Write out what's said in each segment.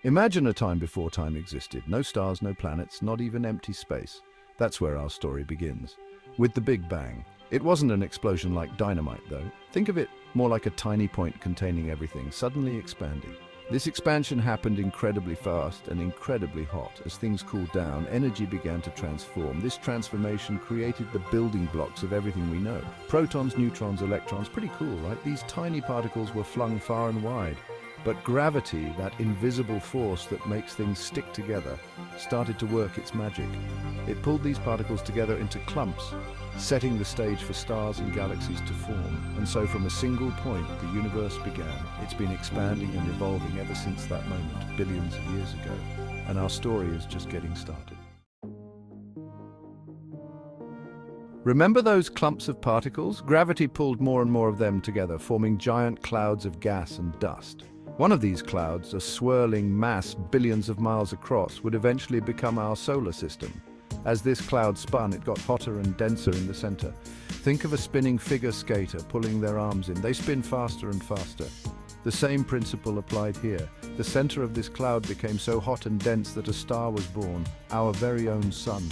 Imagine a time before time existed. No stars, no planets, not even empty space. That's where our story begins. With the Big Bang. It wasn't an explosion like dynamite, though. Think of it more like a tiny point containing everything, suddenly expanding. This expansion happened incredibly fast and incredibly hot. As things cooled down, energy began to transform. This transformation created the building blocks of everything we know. Protons, neutrons, electrons, pretty cool, right? These tiny particles were flung far and wide. But gravity, that invisible force that makes things stick together, started to work its magic. It pulled these particles together into clumps, setting the stage for stars and galaxies to form. And so from a single point, the universe began. It's been expanding and evolving ever since that moment, billions of years ago. And our story is just getting started. Remember those clumps of particles? Gravity pulled more and more of them together, forming giant clouds of gas and dust. One of these clouds, a swirling mass billions of miles across, would eventually become our solar system. As this cloud spun, it got hotter and denser in the center. Think of a spinning figure skater pulling their arms in. They spin faster and faster. The same principle applied here. The center of this cloud became so hot and dense that a star was born, our very own sun.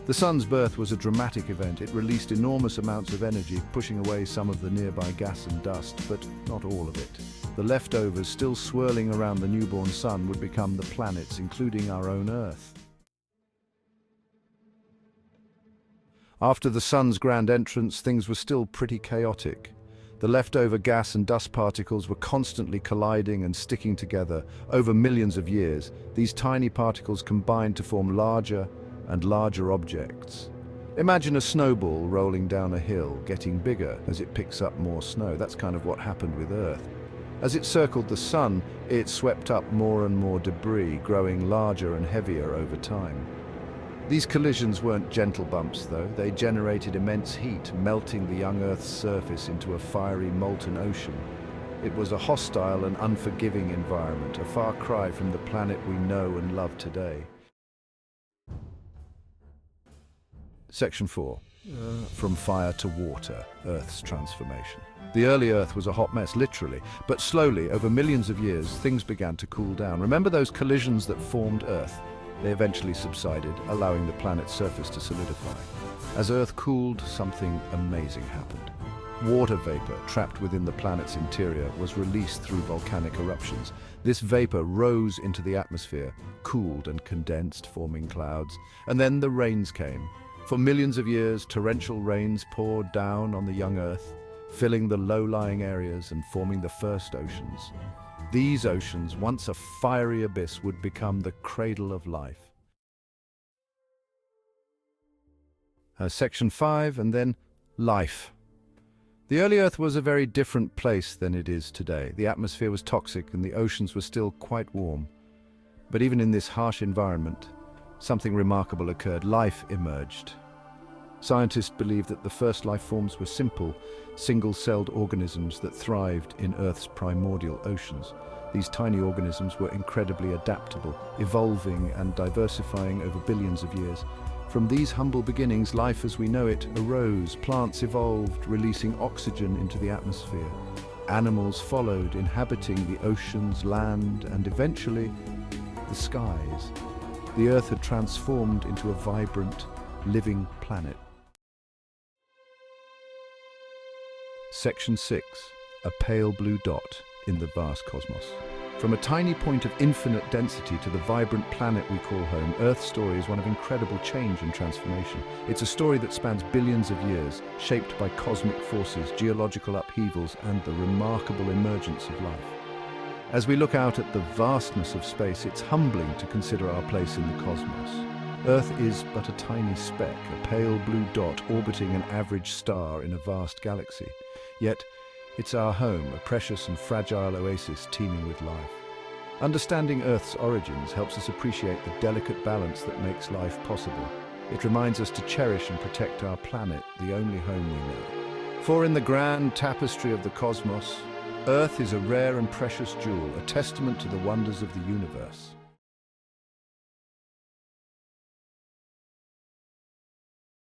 The sun's birth was a dramatic event. It released enormous amounts of energy, pushing away some of the nearby gas and dust, but not all of it. The leftovers, still swirling around the newborn sun, would become the planets, including our own Earth. After the sun's grand entrance, things were still pretty chaotic. The leftover gas and dust particles were constantly colliding and sticking together. Over millions of years, these tiny particles combined to form larger and larger objects. Imagine a snowball rolling down a hill, getting bigger as it picks up more snow. That's kind of what happened with Earth. As it circled the sun, it swept up more and more debris, growing larger and heavier over time. These collisions weren't gentle bumps, though. They generated immense heat, melting the young Earth's surface into a fiery, molten ocean. It was a hostile and unforgiving environment, a far cry from the planet we know and love today. Section 4. From fire to water, Earth's transformation. The early Earth was a hot mess, literally, but slowly, over millions of years, things began to cool down. Remember those collisions that formed Earth? They eventually subsided, allowing the planet's surface to solidify. As Earth cooled, something amazing happened. Water vapor, trapped within the planet's interior, was released through volcanic eruptions. This vapor rose into the atmosphere, cooled and condensed, forming clouds. And then the rains came. For millions of years, torrential rains poured down on the young Earth, filling the low-lying areas and forming the first oceans. These oceans, once a fiery abyss, would become the cradle of life. Section 5, and then life. The early Earth was a very different place than it is today. The atmosphere was toxic and the oceans were still quite warm. But even in this harsh environment, something remarkable occurred. Life emerged. Scientists believe that the first life forms were simple, single-celled organisms that thrived in Earth's primordial oceans. These tiny organisms were incredibly adaptable, evolving and diversifying over billions of years. From these humble beginnings, life as we know it arose. Plants evolved, releasing oxygen into the atmosphere. Animals followed, inhabiting the oceans, land, and eventually the skies. The Earth had transformed into a vibrant, living planet. Section 6. A pale blue dot in the vast cosmos. From a tiny point of infinite density to the vibrant planet we call home, Earth's story is one of incredible change and transformation. It's a story that spans billions of years, shaped by cosmic forces, geological upheavals, and the remarkable emergence of life. As we look out at the vastness of space, it's humbling to consider our place in the cosmos. Earth is but a tiny speck, a pale blue dot orbiting an average star in a vast galaxy. Yet, it's our home, a precious and fragile oasis teeming with life. Understanding Earth's origins helps us appreciate the delicate balance that makes life possible. It reminds us to cherish and protect our planet, the only home we know. For in the grand tapestry of the cosmos, Earth is a rare and precious jewel, a testament to the wonders of the universe.